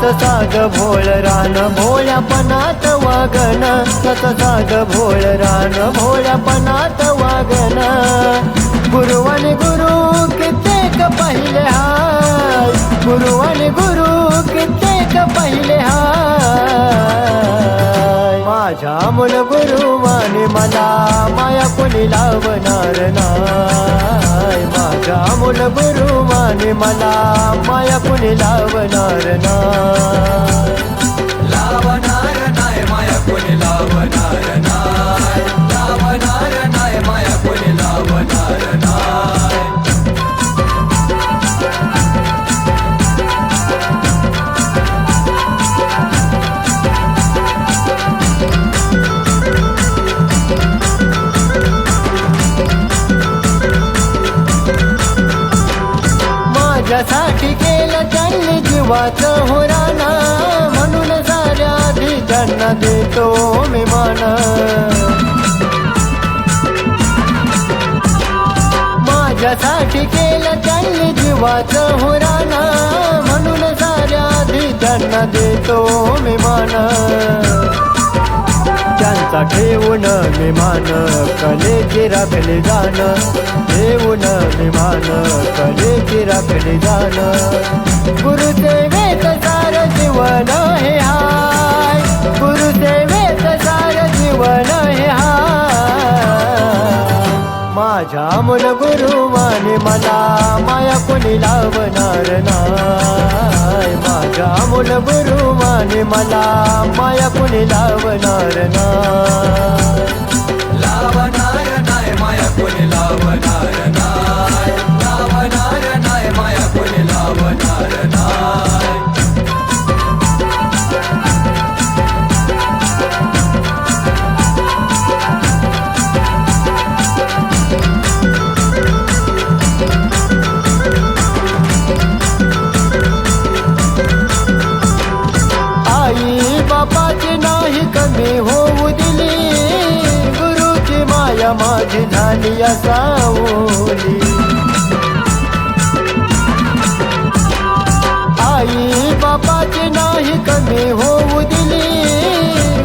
साध भोळ रान भोळ्यापणात वागण, सत साध भोळ रान भोळ्यापणात वागण. गुरु आणि गुरु कित्येक पहिले हाय, गुरु आणि गुरु कित्येक पहिले हाय. माझ्या मूळ गुरुवाने मला माया कोणी लावणार नाय, माझ्या मूळ गुरुवाने मला माया कोणी लावणार नाय. लावणार नाय माया कोणी लावणार नाय, लावणार नाय माया कोणी लावणार नाय. माझ्यासाठी केलं त्यांनी जीवाचं हुराना, म्हणून साऱ्या आधी त्यांना देतो मी मान. माझ्यासाठी केलं त्यांनी जीवाचं हुराना, म्हणून साऱ्या आधी त्यांना देतो मी मान. त्यांचा ठेवून मी मान कलेची राखली जाण, ठेवून मी मान कलेची राखली जाण. गुरुसेवेत सार जीवन हे हाय, गुरुसेवेत सार जीवन हे हाय. माझ्या मूळ गुरुवाने मला माया कोणी लावणार नाय, माझ्या मूळ गुरुवाने मला माया कोणी लावणार नाय. लावणार नाय माया कोणी लावणार नाय, लावणार नाय माया कोणी लावणार नाय. आई बापाची नाही कमी होऊ दिली, गुरुची माया माझी झाली सावली. आई बापाची नाही कमी होऊ दिली,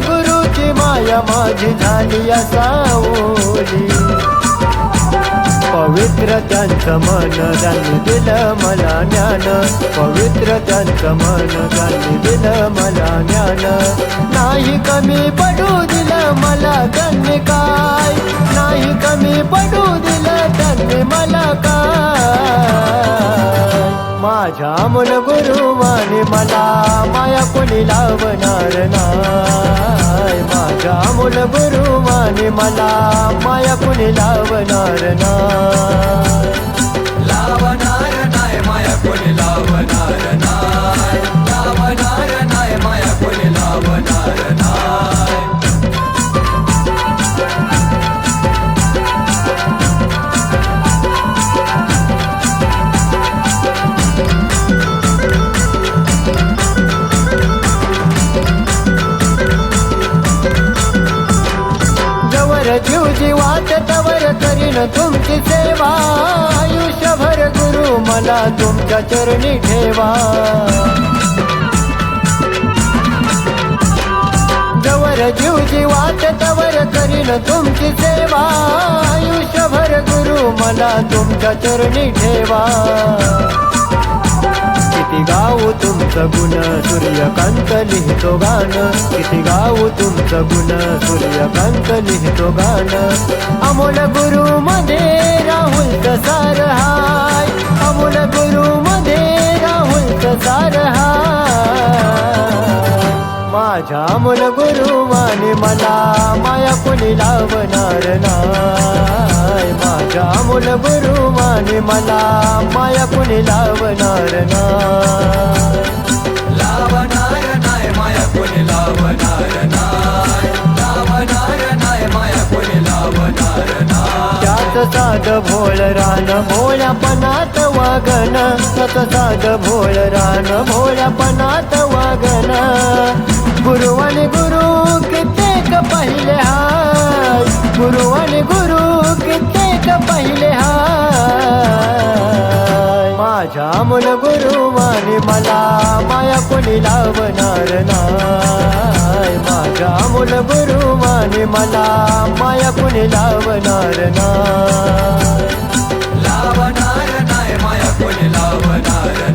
गुरुची माया माझी झाली सावली. पवित्र त्यांचं मन त्यांनी दिलं मला ज्ञान, पवित्र त्यांचं मन त्यांनी दिलं मला ज्ञान. नाही कमी पडू दिलं मला त्यांनी काय, नाही कमी पडू दिलं त्यांनी मला काय. माझ्या मूळ गुरुवाने मला माया कोणी लावणार नाय, माझ्या मूळ गुरुवाने मला माया कोणी लावणार नाय. लावणार नाय माया कोणी लावणार नाय, लावणार नाय माया कोणी लावणार नाय. जीव जीवात तवर करीन तुमची सेवा, आयुष्यभर गुरु मला तुमच्या चरणी ठेवा. जवर जीव जीवात तवर करीन तुमची सेवा, आयुष्यभर गुरु मला तुमच्या चरणी ठेवा. किती गाऊ तुमचं गुण सूर्यकांत लिहितो गाण, किती गाऊ तुमचं गुण सूर्यकांत लिहितो गाण. अमोल गुरु मध्ये राहुल सार हाय, अमोल गुरु मध्ये राहुल सार हाय. माझ्या मूळ गुरुवाने मला माया कोणी लावणार नाय, माझ्या मूळ गुरुवाने मला माया कोणी लावणार नाय. लावणार नाय माया कोणी लावणार नाय, लावणार नाय माया कोणी लावणार नाय. त्यात साध भोळ रान भोळ्यापणात वागण, सत साध भोळ रान भोळ्यापणात वागण. गुरु आणि गुरु कित्येक पहिले हाय, गुरु आणि गुरु कित्येक पहिले हाय. माझ्या मूळ गुरुवाने मला माया कोणी लावणार नाय. माझा अमोल गुरुवाने मला माया कोणी लावणार नाय. लावणार नाही माया कोणी लावणार